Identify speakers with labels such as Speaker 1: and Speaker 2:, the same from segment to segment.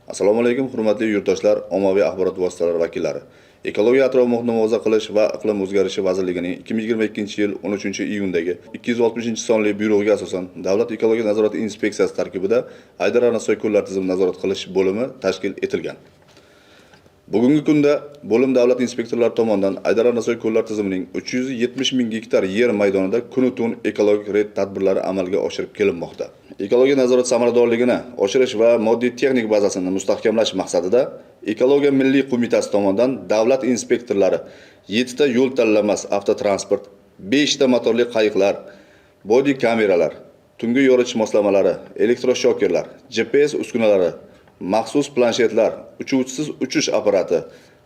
Speaker 1: Assalomu alaykum, hurmatli yurtdoshlar, ommaviy axborot vositalari vakillari. Ekologiya atrof-muhitni muhofaza qilish va iqlim o'zgarishi vazirligining 2022-yil 13-iyundagi 260-sonli buyrug'iga asosan Davlat ekologiya nazorati inspeksiyasi tarkibida Aydar-Arnasoy ko'llar tizimini nazorat qilish bo'limi tashkil etilgan. Bugungi kunda bo'lim davlat inspektorlari tomonidan Aydar-Arnasoy ko'llar tizimining 370 ming gektar yer maydonida kun-tun ekologik reyd tadbirlari amalga oshirib kelinmoqda. Ekologiya nazorat samaradorligini oshirish va moddiy texnik bazasini mustahkamlash maqsadida Ekologiya milliy qo'mitasi tomonidan davlat inspektorlari 7 ta yo'l tanlanmas avtotransport, 5 ta motorli qayiqlar, body kameralar, tungi yoritish moslamalari, elektroshokerlar, GPS uskunalari, maxsus planshetlar, uchuvchisiz uchish apparati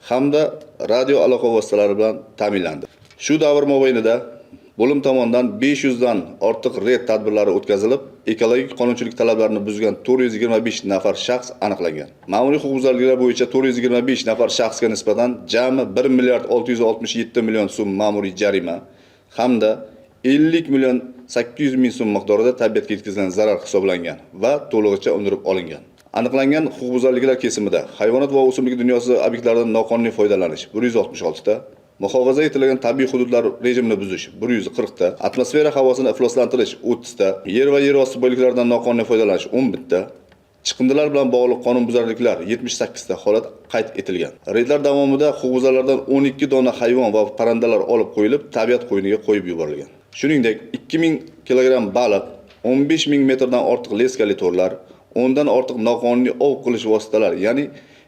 Speaker 1: hamda radio aloqa vositalari bilan ta'minlandi. Shu davr mobaynida bo'lim tomonidan 500 dan ortiq reyd tadbirlari o'tkazilib, ekologik qonunchilik talablarini buzgan 425 nafar shaxs aniqlangan. Ma'muriy huquqbuzarliklar bo'yicha 425 nafar shaxsga nisbatan jami 1 milliard 667 million so'm ma'muriy jarima hamda 50 million 800 ming so'm miqdorida tabiatga yetkazilgan zarar hisoblangan va to'lig'icha undirib olingan. Aniqlangan huquqbuzarliklar kesimida hayvonot va o'simlik dunyosi obyektlaridan noqonuniy foydalanish 166 ta, muhofaza etilgan tabiiy hududlar rejimini buzish 140 ta, atmosfera havosini ifloslantirish 30 ta, yer va yer osti boyliklaridan noqonuniy foydalanish 11 ta, chiqindilar bilan bog'liq qonunbuzarliklar 78 ta holat qayd etilgan. Reydlar davomida huquqbuzarlardan 12 dona hayvon va parrandalar olib qo'yilib, tabiat qo'yiniga qo'yib yuborilgan. Shuningdek, 2000 kilogramm baliq, 15 ming metrdan ortiq leskali to'rlar, 10 dan ortiq noqonuniy ov qilish vositalari, ya'ni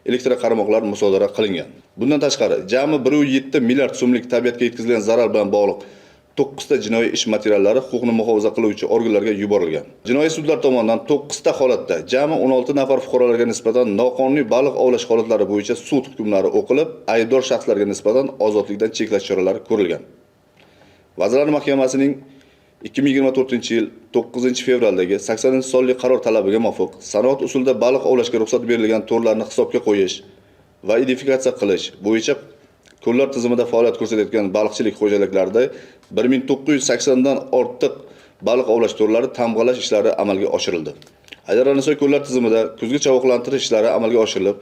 Speaker 1: elektroqaramoqlar musodara qilingan. Bundan tashqari, jami 1.7 milliard so'mlik tabiatga yetkazilgan zarar bilan bog'liq 9 ta jinoiy ish materiallari huquqni muhofaza qiluvchi organlarga yuborilgan. Jinoiy sudlar tomonidan 9 ta holatda jami 16 nafar fuqarolarga nisbatan noqonuniy baliq ovlash holatlari bo'yicha sud hukmlari o'qilib, aybdor shaxslarga nisbatan ozodlikdan cheklash choralari ko'rilgan. Vazirlar Mahkamasining 2024-yil 9-fevraldagi 80-sonli qaror talabiga muvofiq sanoat usulida baliq ovlashga ruxsat berilgan to'rlarni hisobga qo'yish va identifikatsiya qilish bo'yicha ko'llar tizimida faoliyat ko'rsatayotgan baliqchilik xo'jaliklarida 1980 dan ortiq baliq ovlash to'rlari tamg'alash ishlari amalga oshirildi. Aydar-Arnasoy ko'llar tizimida kuzgi chovoqlantirish ishlari amalga oshirilib,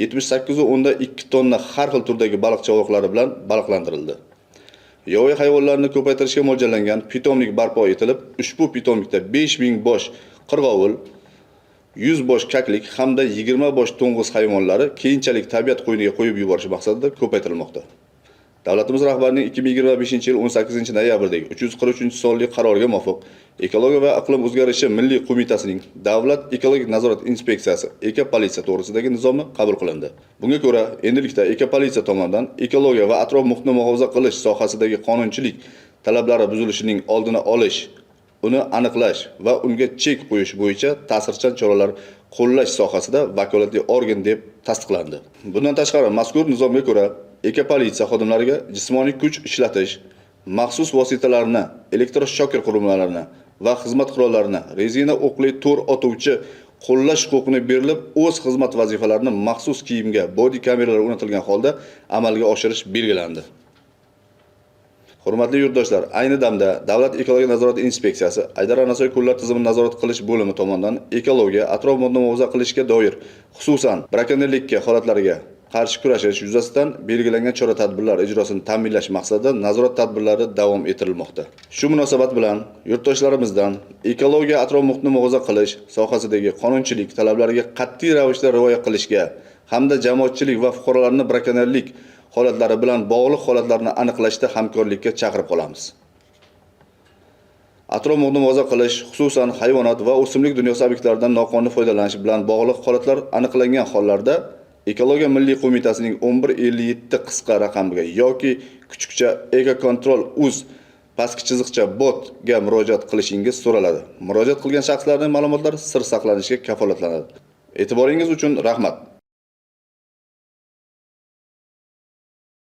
Speaker 1: 78.2 tonna har xil turdagi baliq chovoqlari bilan baliqlantirildi. Yovvoyi hayvonlarni ko'paytirishga mo'ljallangan pitomnik barpo etilib, ushbu pitomnikda 5000 bosh qirg'ovul, 100 bosh kaklik hamda 20 bosh to'ng'iz hayvonlari keyinchalik tabiat qo'yiniga qo'yib yuborish maqsadida ko'paytirilmoqda. Davlatimiz rahbarining 2025-yil 18-noyabrdagi 343-sonli qaroriga muvofiq Ekologiya va iqlim o'zgarishi milliy qo'mitasining Davlat ekologik nazorat inspeksiyasi ekopolitsiya to'g'risidagi nizomi qabul qilindi. Bunga ko'ra, endilikda ekopolitsiya tomonidan ekologiya va atrof muhitni muhofaza qilish sohasidagi qonunchilik talablari buzilishining oldini olish, uni aniqlash va unga chek qo'yish bo'yicha ta'sirchan choralar qo'llash sohasida vakolatli organ deb tasdiqlandi. Bundan tashqari, mazkur nizomga ko'ra, ekopolitsiya xodimlariga jismoniy kuch ishlatish, maxsus vositalarni, elektroshoker qurilmalarini va xizmat qurollarini, rezina o'qli to'r otuvchi qo'llash huquqini berilib, o'z xizmat vazifalarini maxsus kiyimga, body kameralar o'rnatilgan holda amalga oshirish belgilandi. Hurmatli yurtdoshlar, ayni damda Davlat ekologiya nazorati inspeksiyasi Aydar-Arnasoy ko'llar tizimini nazorat qilish bo'limi tomonidan ekologiya, atrof-muhitni muhofaza qilishga doir, xususan brakonerlikka holatlariga qarshi kurashish yuzasidan belgilangan chora-tadbirlar ijrosini ta'minlash maqsadida nazorat tadbirlari davom ettirilmoqda. Shu munosabat bilan yurtdoshlarimizdan ekologiya, atrof-muhitni muhofaza qilish sohasidagi qonunchilik talablariga qat'iy ravishda rioya qilishga hamda jamoatchilik va fuqarolarni brakonerlik holatlari bilan bog'liq holatlarni aniqlashda hamkorlikka chaqirib qolamiz. Atrof-muhitni muhofaza qilish, xususan hayvonot va o'simlik dunyosi obyektlaridan noqonuniy foydalanish bilan bog'liq holatlar aniqlangan hollarda Ekologiya milliy qo'mitasining 1157 qisqa raqamiga yoki kuchukcha ecocontrol.uz pastki chiziqcha bot ga murojaat qilishingiz so'raladi. Murojaat qilgan shaxslarning ma'lumotlari sir saqlanishiga kafolatlanadi. E'tiboringiz uchun rahmat.